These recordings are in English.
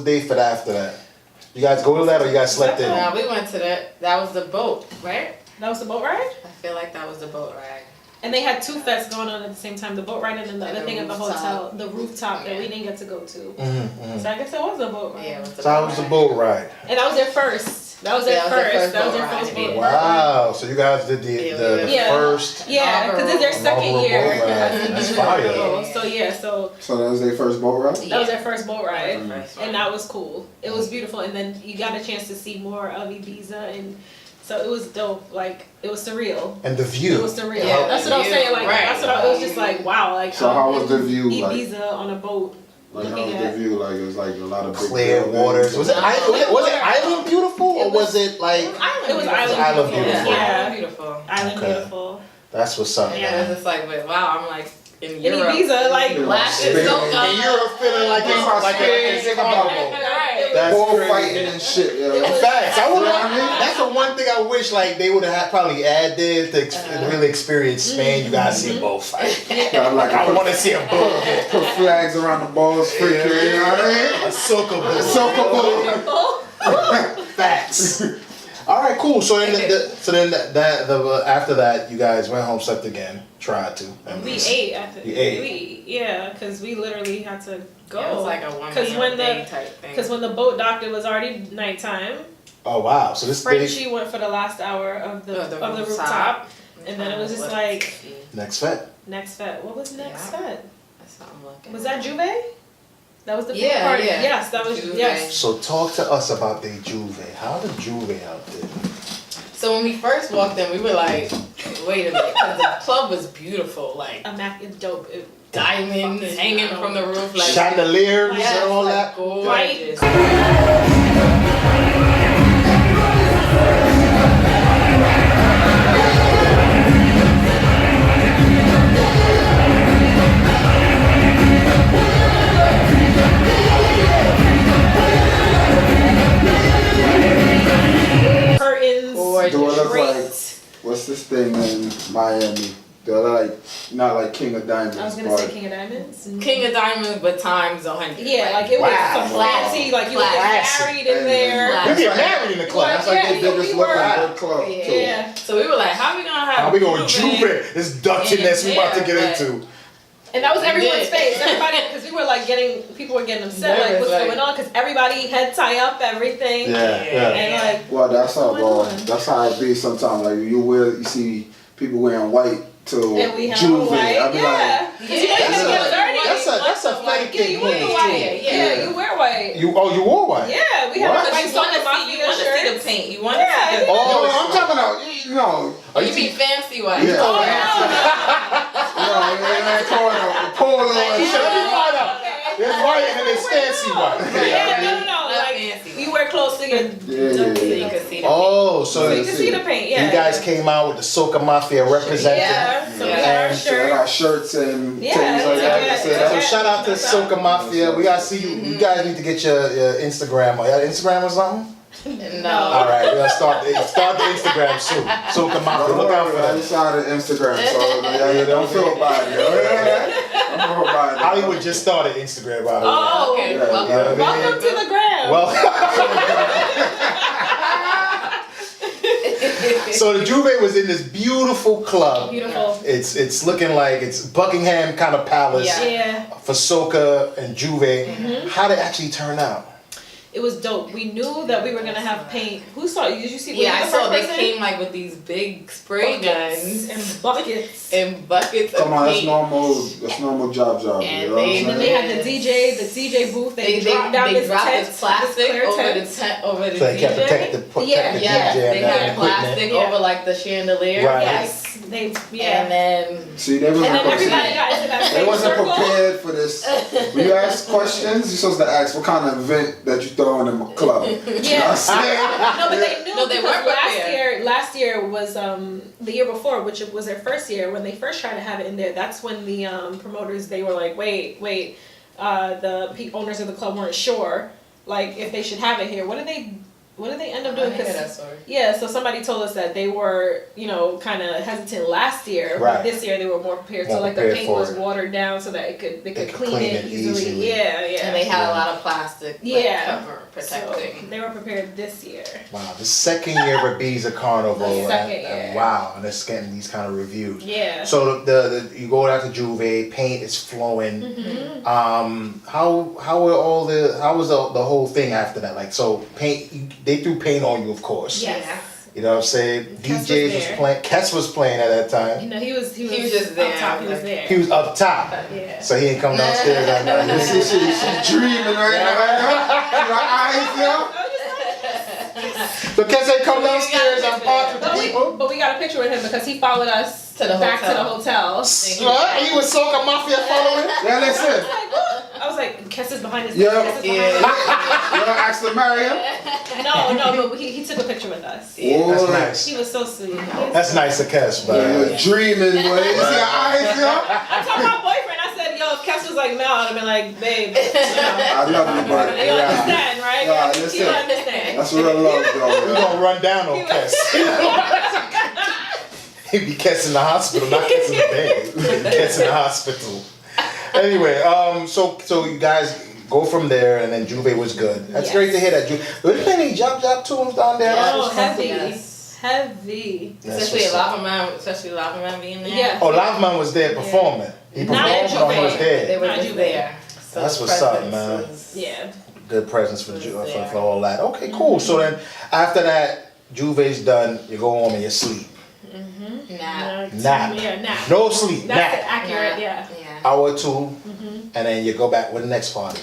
day for that after that? You guys go to that or you guys slept in? No, we went to that was the boat, right? That was the boat ride? I feel like that was the boat ride. And they had 2 fests going on at the same time, the boat ride and then the other thing at the hotel, the rooftop that we didn't get to go to. So I guess it was a boat ride. Yeah, it was the So how was the boat ride? And that was their first. That was their first boat ride. Wow, so you guys did the first. Yeah, because it's their second year. That's fire. So yeah, so that was their first boat ride? that was their first boat ride. And that was cool. It was beautiful. And then you got a chance to see more of Ibiza, and so it was dope. Like, it was surreal. And the view. It was surreal. Yeah, that's what I was saying. Like, that's what it was just like, wow. Like, so how was the view? Ibiza on a boat. Like, how was the view? Like, it was like a lot of big clear waters. Was it island beautiful or was it like? It was island beautiful. Yeah, beautiful. Island beautiful. That's what's up. Yeah, it was just like, wow, I'm like in Europe. Ibiza, like last in Soca. In Europe, feeling like it's That's bullfighting and shit, yo. In fact, that's the one thing I wish like they would have probably add there to really experience Spain. You gotta see a bullfight. Like, I want to see a bull. Put flags around the balls, freaking. You know what I mean? A soca bull. A soca bull. Facts. All right, cool. So then, after that, you guys went home, slept again, tried to. We ate after. You ate. Because we literally had to go. Yeah, it was like a 1 meal a day type thing. Because when the boat docked, it was already nighttime. Oh wow! So this Frenchie went for the last hour of the rooftop, and then it was just like next fet. What was next fet? That's what I'm looking. Was that Juve? That was the big party. Yeah. Yes, that was Juve. yes. So talk to us about the Juve. How the Juve out there? So when we first walked in, we were like, wait a minute, because the club was beautiful, like It's dope. Diamonds hanging from the roof, like chandeliers and all that. Gorgeous. Do it look like, what's this thing in Miami? They're like, not like King of Diamonds. I was going to say King of Diamonds. King of Diamonds, but times 100. Yeah, like it was some fancy, like you would get married in there. You get married in the club. That's like they did this looking good club too. Yeah. So we were like, how are we going to have How we going to Juve? This Dutchiness we about to get into. And that was everyone's face. Everybody, because we were like people were getting upset, like what's going on? Because everybody head tie up everything. Yeah. And like, well, that's how that's how it be sometimes. Like you see people wearing white to Juve. White. I be like, that's a etiquette you wear white. Yeah, you wear white. You wore white. Yeah, we had like you want to see the paint. You want to see the I'm talking about Oh, you mean fancy white? Yeah. Oh, no, polo and shit. There's white and then there's fancy white. No. Like you wear close to your. So you can see the paint. So you can see the paint. Yeah. You guys came out with the Soca Mafia representing. Yeah. So we got our shirts. I got shirts and things like that. So shout out to Soca Mafia. We gotta see you. You guys need to get your Instagram. Are you Instagram or something? No. All right, we're gonna start the Instagram soon. Soca Mafia. Look out for that. I decided Instagram, so don't feel bad. Don't feel bad. Hollywood just started Instagram, by the way. Oh, okay. Welcome to the gram. Well, so the Juve was in this beautiful club. Beautiful. It's looking like it's Buckingham kind of palace. Yeah. For Soca and Juve. How did it actually turn out? It was dope. We knew that we were gonna have paint. Who saw it? Did you see? Yeah, I saw they came like with these big spray guns and buckets and buckets of come on, paint. That's normal job. And then they had the DJ booth. They dropped down this plastic over the so DJ. they kept protect the DJ. They had plastic over like the chandelier. Right. Yes. And then see, they wasn't everybody got into that they wasn't prepared for this. When you ask questions, you're supposed to ask what kind of event that you throw in the club. Yeah. No, but they knew. No, they weren't prepared. Last year was the year before, which was their first year when they first tried to have it in there. That's when the promoters they were like, wait. The owners of the club weren't sure, like if they should have it here. What did they what did they end up doing? I hear that story. Yeah, so somebody told us that they were, kind of hesitant last year, Right. but this year they were more prepared. So like the paint was watered down so that they could clean it easily. Yeah. And they had a lot of plastic cover protecting. So they were prepared this year. Wow, the second year of Ibiza Carnival. Second year. Wow, and it's getting these kind of reviews. Yeah. So the you go out to Juve, paint is flowing. Mm-hmm. How was the whole thing after that? Like, so paint, they threw paint on you, of course. Yes. You know what I'm saying? Kes DJs was playing. Kes was playing at that time. He was just there. Up top, he was there. He was up top. Yeah. So he ain't come downstairs that night. She's dreaming right now. Her eyes, yo. So Kes ain't come downstairs and part with the people. But we got a picture with him because he followed us back to the hotel. What? He was Soca Mafia following? Yeah, listen. I was like, Kes is behind his Yeah. Kes is behind us. You don't ask to marry him? No, but he took a picture with us. That's nice. He was so sweet. That's nice of Kes, but You're dreaming, boy. You see your eyes, yo? I told my boyfriend, I said, yo, if Kes was like, no, I'd have been like, babe, I love you, but you understand, right? Yeah, listen. You understand. That's real love, we though. gonna run down on Kes. He be Kes in the hospital, not Kes in the bed. Kes in the hospital. Anyway, so you guys go from there, and then Juve was good. That's great to hear that. Were there any jump tunes down there? Oh, heavy. Yes. Heavy. Especially Lava Man being there. Yeah. Oh, Lava Man was there performing. He performed, but he was They there. were just there. So That's what's up, man. Yeah. Good presence for all that. Okay, cool. So then, after that, Juve's done. You go home and you sleep. Nap. Yeah, nap. No sleep. That's Nap. accurate, yeah. Hour or two, and then you go back with the next party.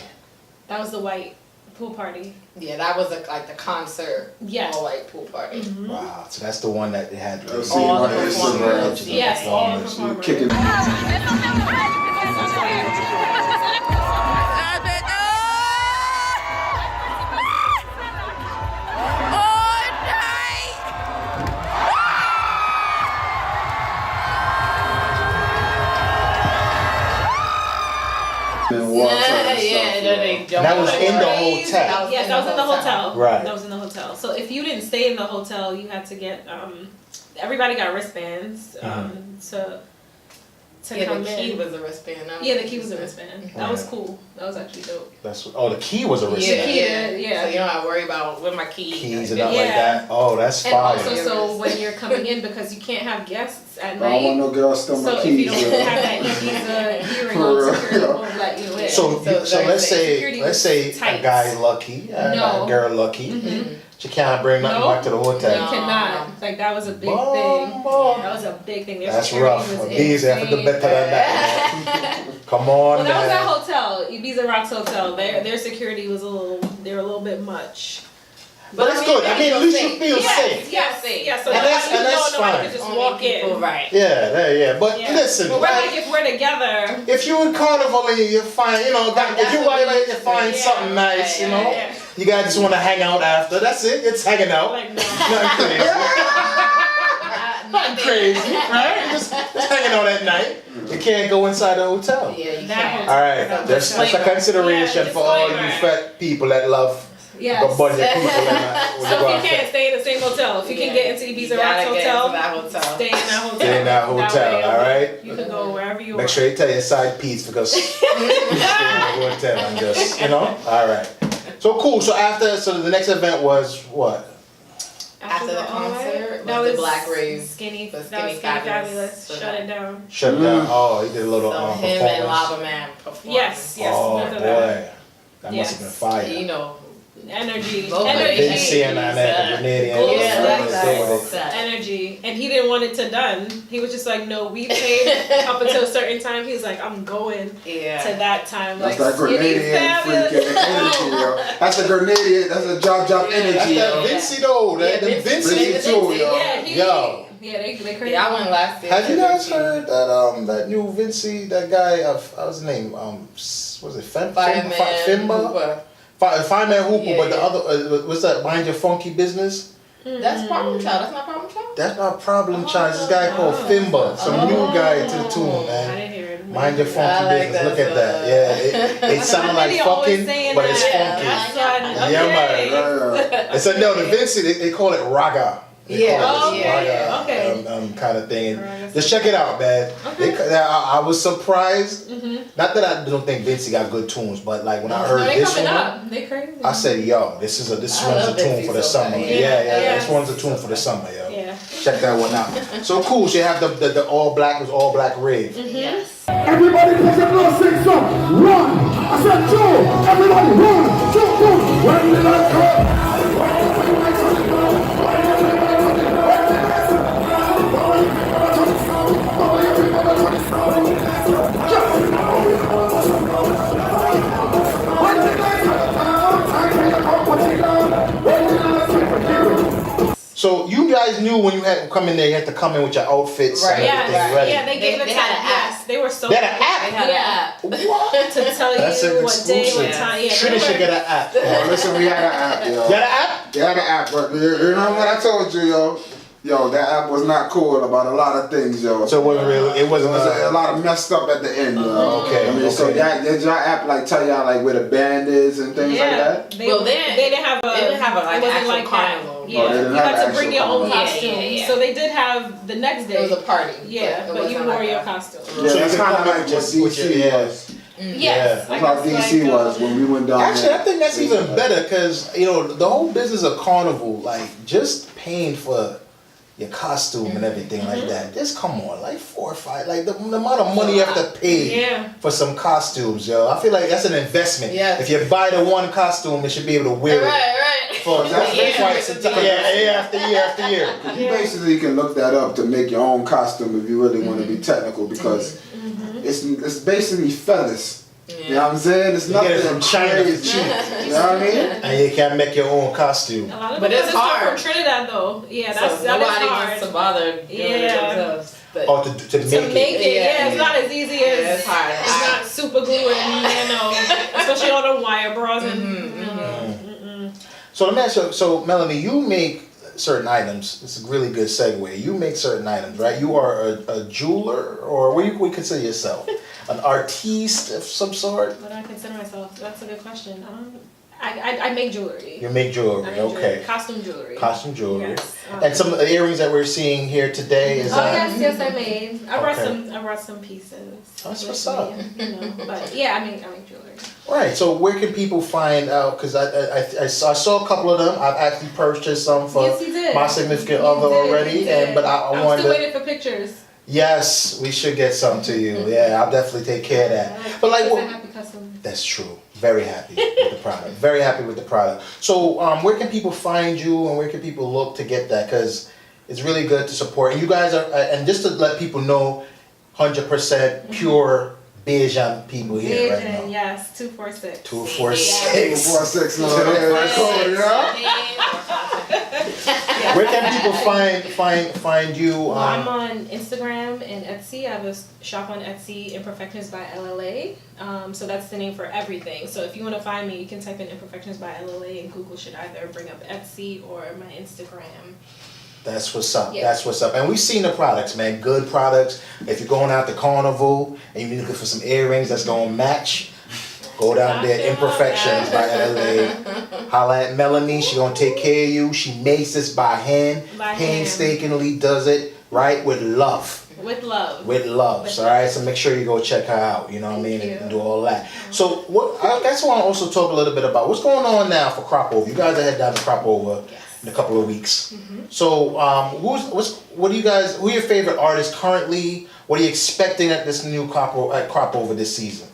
That was the white pool party. Yeah, that was like the concert. Yeah. All white pool party. Wow, so that's the one that they had. I've seen on the Instagram. performers. Yes, all the performers. Kicking. That was in the hotel. Yes, that was in the hotel. Right. That was in the hotel. So if you didn't stay in the hotel, you had to get everybody got wristbands to Yeah, come the key in. was a wristband. Yeah, the key was a wristband. That was cool. That was actually dope. The key was a wristband. Yeah. So you don't have to worry about with my key. Keys and nothing like that. Oh, that's And fire. also, so when you're coming in, because you can't have guests at I don't want night. no girl steal my So if keys. you don't have that Ibiza hearing on, security won't let you in. So let's say tight. a guy lucky, a girl lucky. She can't bring nothing back to the hotel. You cannot. Like that was a big thing. Bomba. That was a big thing. Their That's security rough. was These have to do insane. better than that. Come on, Well, that was man. that hotel, Ibiza Rocks Hotel. Their security was they were a little bit much. But it's good. I mean, at least you feel safe. Yes. So And that's nobody fine. could just walk in. Right. Yeah. But listen, But we're like, if we're together. if you in Carnival and you find, if you like you find something nice, Yeah. you guys just want to hang out after. That's it. It's hanging out. Like, no. Nothing crazy. Nothing crazy, right? Just hanging out at night. You can't go inside the hotel. Yeah, you That can't. All right, that's a consideration Yeah, for all you disclaimer. fat people that love Yes. the budget people. When So go if out you can't stay in the same hotel, if you can get into Ibiza Rocks Hotel, stay in that hotel. Stay in that hotel, way, alright? You can go wherever you Make want. sure you tell your side piece because stay in the hotel and just, all right. So cool. So the next event was what? After the concert, that was was the Black Rays. Skinny. The That was Skinny Skinny Fabulous. Fabulous. So Shut it down. Shut down. Oh, he did a little So him performance. and Lava Man performed. Yes. Oh both boy, of them. that must have been fire. You know, Energy. Both of Energy. Didn't see him on that Grenadian. Energy. And he didn't want it to done. He was just like, no, we paid up until a certain time. He was like, I'm going to that time. That's like, that Grenadian freaking energy, yo. That's a Grenadian, that's a job energy, That's yo. that Vinci though. That Vinci too, yo. Yo. Yeah, they crazy. yeah, I went last year. Have you guys heard that that new Vinci, that guy what was his name? Was it Fimba? Fireman Hooper, but the other was that Mind Your Funky Business? That's Problem Child. That's not Problem Child? That's not Problem Child. This guy called Fimba. Some new guy to the tune, I man. didn't hear it. Mind your funky like business. that Look at that. Yeah, it sounded like fucking, but it's funky. Yeah, man. It's a no. The Vinci they call it raga. They call it raga, kind of thing. And just check it out, man. I was surprised. Not that I don't think Vinci got good tunes, but like when I heard this one, they crazy. I said, "Yo, this one's a tune for the summer." Yeah, this one's a tune for the summer, yo. Yeah. Check that one out. So cool. She have the all black rave. Yes. Everybody put your blood, sing some. Run. I said two. Everybody run. Two. When did I come? So you guys knew when you had to come in there, you had to come in with your outfits and everything ready. Yeah, they gave it to had an app. Yes, they were so. They had an app. They had an app. What? To tell That's you an what day, exclusive. what time. Yeah, Trinity should get an app. Yo, listen, we had an app, yo. You had an app? They had an app, but you know what I told you, yo? Yo, that app was not cool about a lot of things, yo. So it wasn't really. It wasn't a lot of messed up at the end, yo. Okay. I mean, so did your app like tell y'all like where the band is and things like that? They didn't have a. They didn't have a like actual like carnival. Yeah, they didn't you have had to an bring your actual own carnival. costume. Yeah. So they did have the next day. It was a party. Yeah, but you wasn't wore like your a- costume. Yeah, So that's you can kind of come like in what just with DC your- was. Yes, That's how DC was when we went down Actually, there. I think that's even better because the whole business of carnival, like just paying for your costume and everything like that. Just come on, like 4 or 5, like the amount of money you have to pay for some costumes, yo. I feel like that's an investment. Yes. If you buy the one costume, you should be able to wear it. Right. For quite some time. Yeah, year after year after year. You basically can look that up to make your own costume if you really want to be technical because it's basically feathers. You know what I'm saying? It's You get nothing it from China. crazy. You know what I mean? And you can't make your own costume. A lot of But them it's just come hard. from Trinidad though. Yeah, So that is nobody hard. wants to bother doing it themselves. But Oh, to make To it. make it, it's not as easy as it's hard. it's not super glue and especially all the wire bras and So let me ask you, so Melanie, you make certain items. It's a really good segue. You make certain items, right? You are a jeweler, or what do you consider yourself? An artiste of some sort? What do I consider myself? That's a good question. I make jewelry. You make jewelry, I make okay. jewelry. Costume jewelry. Costume jewelry. Yes. And some of the earrings that we're seeing here today is yes, I made. I Okay. brought some pieces. That's with what's me, up. But yeah, I make jewelry. Right, so where can people find out? Because I saw a couple of them. I've actually purchased some for Yes, you did. my significant You other did, already, you did. but I I'm wanted still to. waiting for pictures. Yes, we should get some to you. Yeah, I'll definitely take care of that. But like, It's a what? happy custom. That's true. Very happy with the product. Very happy with the product. So, where can people find you, and where can people look to get that? Because it's really good to support. And you guys are, and just to let people know, 100% pure Bajan people here right now. Yes, 246. 246. 246 no, record, Where can people find you? Well, I'm on Instagram and Etsy. I have a shop on Etsy, Imperfections by LLA. So that's the name for everything. So if you want to find me, you can type in Imperfections by LLA and Google should either bring up Etsy or my Instagram. That's what's up. Yeah. That's what's up. And we've seen the products, man. Good products. If you're going out to Carnival and you're looking for some earrings that's going to match, go down there. Imperfections by LA. Holla at Melanie. She going to take care of you. She makes this by hand. Painstakingly does it, right? With love. With love. With love. So, all right? So make sure you go check her out. You know what I mean? And do all that. So what? I guess I want to also talk a little bit about what's going on now for Crop Over. You guys are headed down to Crop Over. In a couple of weeks. So, what do you guys? Who are your favorite artists currently? What are you expecting at this new Crop Over this season?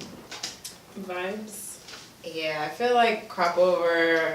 Vibes. Yeah, I feel like Crop Over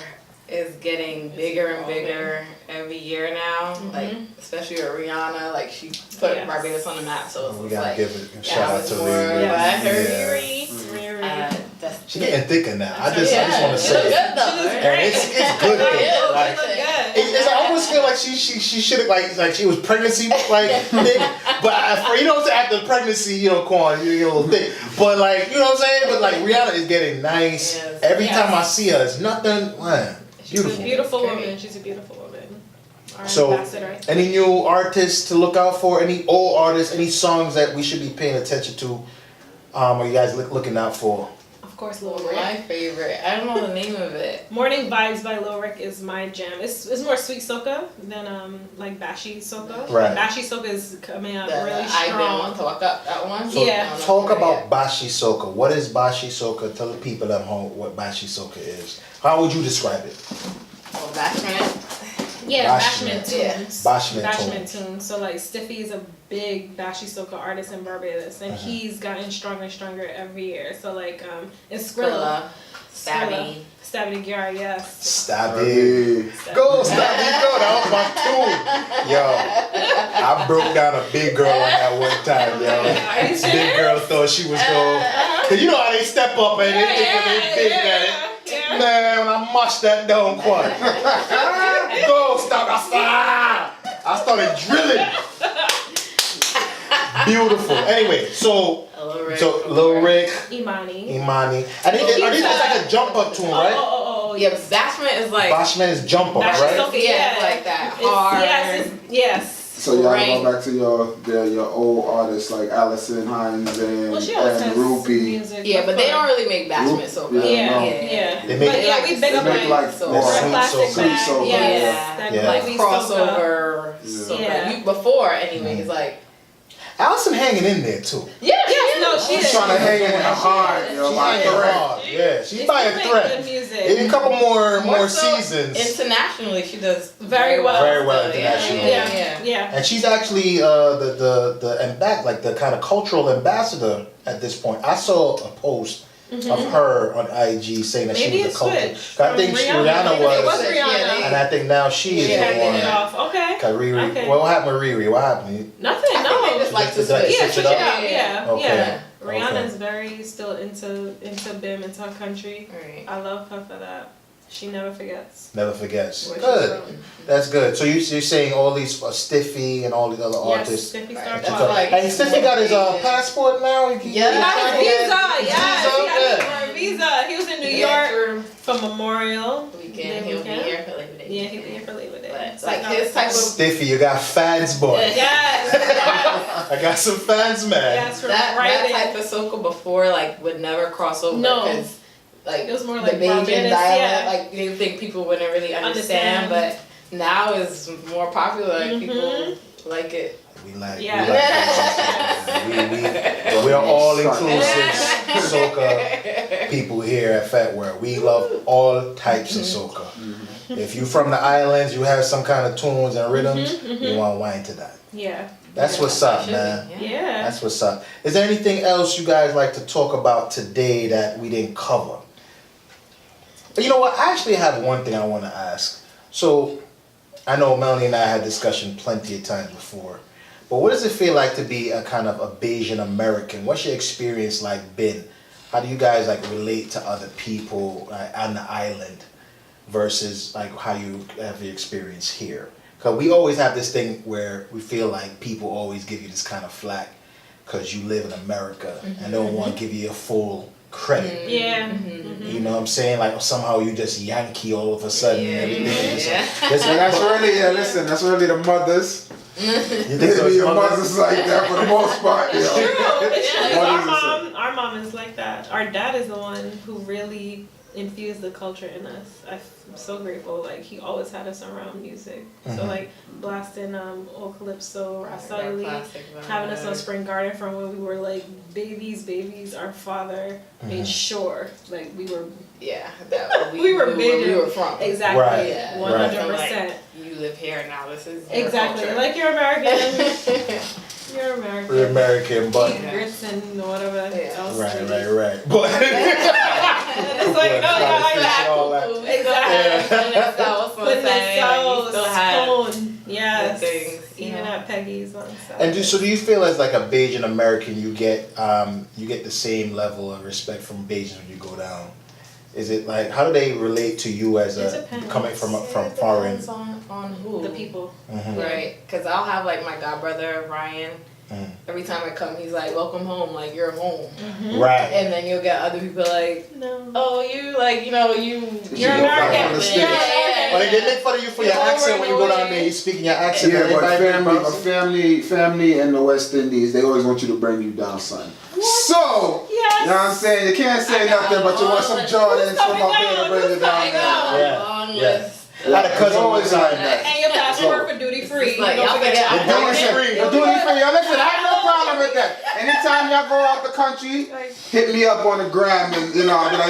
is getting bigger and bigger every year now. Like, especially with Rihanna, like she put Barbados on the map. So it's We gotta like, give a shout out to Riri. Riri. She's getting thicker now. I just want to she say look it. good though. And it's good. Yeah, Like, I almost feel like she should have like she was pregnancy like thick, but after pregnancy, corn, you get a little thick. But like you know what I'm saying. But like Rihanna is getting nice. Every time I see her, it's nothing. Man, She's beautiful. a beautiful woman. She's a beautiful woman. our So, ambassador. any new artists to look out for? Any old artists? Any songs that we should be paying attention to? Are you guys looking out for? Of course, Lil My Rick. favorite. I don't know the name of it. Morning Vibes by Lil Rick is my jam. It's more sweet soca than like bashy soca. Right. Bashy soca is coming out The really I didn't want strong. to walk up that one. So Yeah. talk about Bashi Soca. What is Bashi Soca? Tell the people at home what Bashi Soca is. How would you describe it? Oh, Bashment. Yeah, Bashment. bashment tunes. Bashment tunes. tunes. So like Stiffy is a big bashy soca artist in Barbados, and he's gotten stronger and stronger every year. So like and Skrilla, Stabby. Stabby the Gyar, yes. Stabby. Go, Stabby, go. That was my tune. Yo, I broke down a big girl on that one time, yo. This big girl thought she was going. Cause you know how they step up and they think they big at it. Man, I mushed that down quite. Go, stop. I started drilling. Beautiful. Anyway, so Lil Rick, Imani. And it's like a jump up tune, right? Oh, Yeah, but Bashment is like. Bashment is jump up, Bashi right? soca, Yeah, like that. Hard. Yes. So y'all Right. go back to your old artists like Allison Hines and, Well, she always and has Rupi. music. Yeah, but they don't really make Bashment soca. Yeah. Yeah. They make- But yeah, we big They up make like so more sweet classic soca. Sweet back. soca, Yes. yeah. That Yeah. Like groovy soca. crossover soca. Yeah. Before, anyways, like. Allison hanging in there too. Yeah, Yes, no, she She's is. trying to hang in the hard, yo. She's By hanging thread. hard. Yeah, she's She by still a make thread. good music. Maybe a couple more so seasons. Internationally, she does Very well. Very well So, internationally. Yeah. And she's actually the like the kind of cultural ambassador at this point. I saw a post of her on IG saying that Maybe she was it a cultural. switched I from think Rihanna. Rihanna It was was, Rihanna. and I think now she is Yeah, the Handing it one. off. Okay. Cause Riri, Okay. what happened with Riri? What happened? Nothing. I think they No. just like to Did they switch. Yeah, switch switch it it up? up. Yeah. Okay. Yeah. Okay. Rihanna's very still into BIM, into her country. Right. I love her for that. She never forgets. Never forgets. Where she's Good. from. That's good. So you're saying all these Stiffy and all these other Yes, artists. Stiffy Right, Star that's Club. like- Hey, Stiffy got his passport now. Yeah. He got his visa. His Yes, visa, he got yeah. his visa. He was in New Yeah, York true. for Memorial. Weekend, he'll be here for Labor Day. Yeah, he'll be here for Labor Day. But, So like I his type of Stiffy, you got fans, boy. Yes. I got some fans, man. Yes, from that writing. type of soca before like would never cross over. No. 'Cause, like It was more the like Bajan Barbados, dialect, yeah. like you think people wouldn't really understand, but now it's more popular. Like, people like it. We like, Yeah. we are all inclusive soca people here at Fatware. We love all types of soca. If you from the islands, you have some kind of tunes and rhythms, you want to wine to that. Yeah. That's what's up, Should man. be, Yeah. That's what's up. Is there anything else you guys like to talk about today that we didn't cover? But you know what? I actually have one thing I want to ask. So, I know Melanie and I had discussion plenty of times before. But what does it feel like to be a kind of a Bajan American? What's your experience like been? How do you guys like relate to other people on the island versus like how you have your experience here? Because we always have this thing where we feel like people always give you this kind of flack because you live in America and don't want to give you a full credit. Yeah. You know what I'm saying? Like somehow you just Yankee all of a sudden. Yeah. Everything is Yeah. just, And that's really, listen, that's really the mothers. you think They so, be your Shmugglers? mothers like that for the most part, yo. It's true. It's true. What Our is it? our mom is like that. Our dad is the one who really infused the culture in us. I'm so grateful. Like he always had us around music. So like blasting old Calypso, Rasali, having us on Spring Garden from when we were like babies. Our father made sure like we were Yeah, that We were where big we in- were from. exactly Right, Yeah, 100%. Like, you live here now. This is your Exactly. culture. Like you're American. You're American. We're American, but Eat grits and whatever Yeah. else. right. we But It's like, no, Fish, all that. exactly. Putting Goodness sauce, sauce, spoon. Yes. things, you Even know. at Peggy's on And Saturday. so do you feel as like a Bajan American you get the same level of respect from Bajans when you go down? Is it like how do they relate to you as It a depends. coming from It foreign? depends on who. The people. Mhm. Right, because I'll have like my godbrother Ryan. Every time I come, he's like, "Welcome home, like you're home." Right. And then you'll get other people like, No. "Oh, you like you know you You're American. American. From the You're States. American. But they make fun of you for your accent when you go down there. You speak in your accent. Yeah, but everybody family in the West Indies, they always want you to bring you down, son. So, you know what I'm saying? You can't say nothing, but you want some Jordans from up here to bring you down there. Yeah. A lot of cousins always like that. And your passport for duty free. Like, y'all forget The duty free. Yo, listen, I have no problem with that. Anytime y'all go out the country, hit me up on the gram and, you know, I'll be like,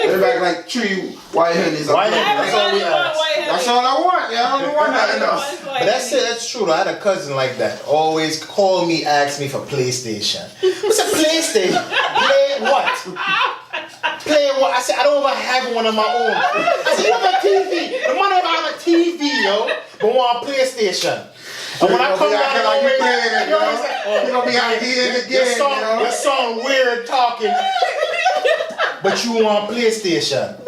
everybody like, tree white hennies. White hennies, that's all we ask. That's all I want. Yeah, I don't want nothing else. But that's it, that's true. I had a cousin like that. Always call me, ask me for PlayStation. What's a PlayStation? Play what? Play what? I said, I don't even have one of my own. I said, you have a TV. The money if I have a TV, yo, but want a PlayStation. And when I come down like there, you playing it, you gonna be out here again, your song weird talking, but you want PlayStation.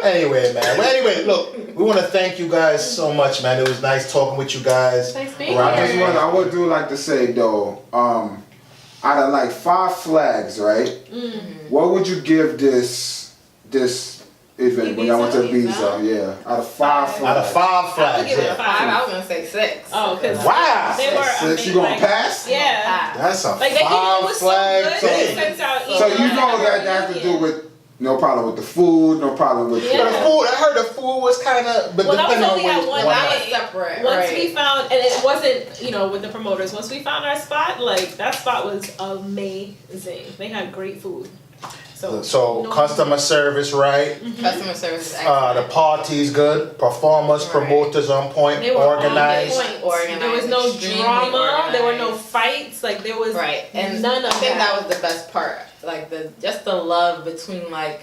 Anyway, man. Well, anyway, look, we want to thank you guys so much, man. It was nice talking with you guys. Thanks being Right, here. I would do like to say though, out of like 5 flags, right? Mm-hmm. What would you give this event when y'all went to Ibiza? Yeah, out of 5 flags. Out of 5 flags, give it a yeah. 5. I was gonna say 6. Oh, because Wow. they were 6, amazing. you gonna pass? Yeah. That's a Like, it 5 was so flag good. thing. They sent out So you know that has to do with no problem with the food, no problem with Yeah. But the food, I heard the food was kind of, but Well, that was depending on only at what one That night. was separate, Once right? we found, and it wasn't, you know, with the promoters, once we found our spot, like, that spot was amazing. They had great food. So no- customer service, right? Customer service is The excellent. party's good. Performers, Right. promoters on point. They were organized. on point. Organized, There was no extremely drama. There were no organized. fights. Like, there was Right, and none of I think that. that was the best part. Like just the love between like.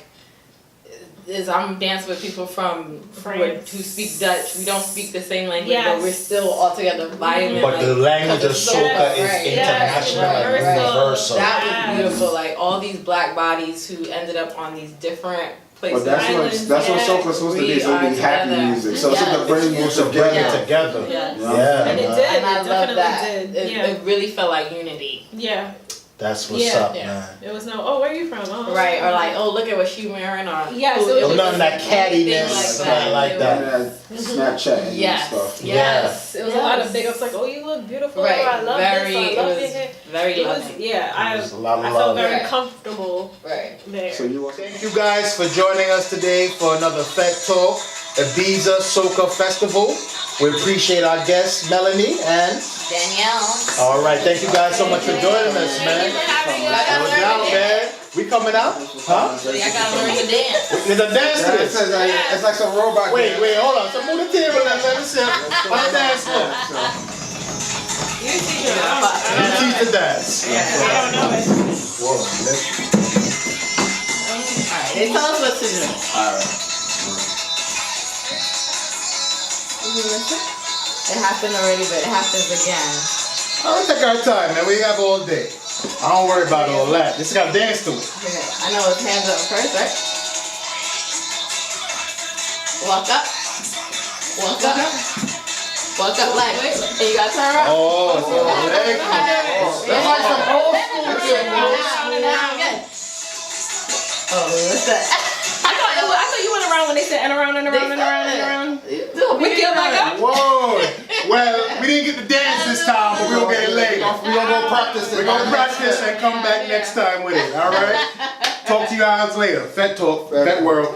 I'm dancing with people from France. who speak Dutch. We don't speak the same language, Yes. but we're still all together vibing. But the language of because it's soca is right. international and Right. universal. That Yes. was beautiful. Like all these black bodies who ended up on these different places. But that's Islands, what yeah. Soca's supposed to be. It's supposed to be happy together. music. So it's Yes. supposed to bring you To bring it together. together. Yes. Yeah, And it man. did. And I It love definitely that. did. It, Yeah. it really felt like unity. Yeah. That's what's Yeah. up, Yeah. man. It was no, oh, where are you from? Oh. Right, or like, oh, look at what she wearing, or Yes, oh, it was None of that anything cattiness, nothing like It that. was- Snapchat and Yes, stuff. yes, It was a lot of big ups like, oh, you look beautiful. Right, I love very, this. I it love was your hair. very It was, loving. yeah, It was a lot of I love. felt very Right. comfortable Right. there. So you Thank you guys for joining us today for another Fet Talk Ibiza Soca Festival. We appreciate our guests, Melanie and Danielle. all right. Thank you guys so much for joining us, man. No doubt, man. We coming out? Huh? So y'all gotta learn to dance. There's a dance to Yeah, this. it's like some robot. Wait, dance. wait, hold on. So move the table and let us see. On the dance floor. You teach me. You teach the dance. I don't know it. Whoa, let's- Alright, they tell us what to do. It happened already, but it happens again. All right, take our time, man. We have all day. I don't worry about all that. Just gotta dance to it. Okay, I know it's hands up first, right? Walk up. Walk up. Walk up like, and you gotta turn around. Oh, so leg. That's like some old school shit, bro. Oh, what's that? I thought you went around when they said and around and around and around and around. We get back up. Whoa. Well, we didn't get the dance this time, but we'll get it later. We gonna go practice it. We're gonna practice and come back next time with it. All right. Talk to you guys later. Fet Talk, Fet World.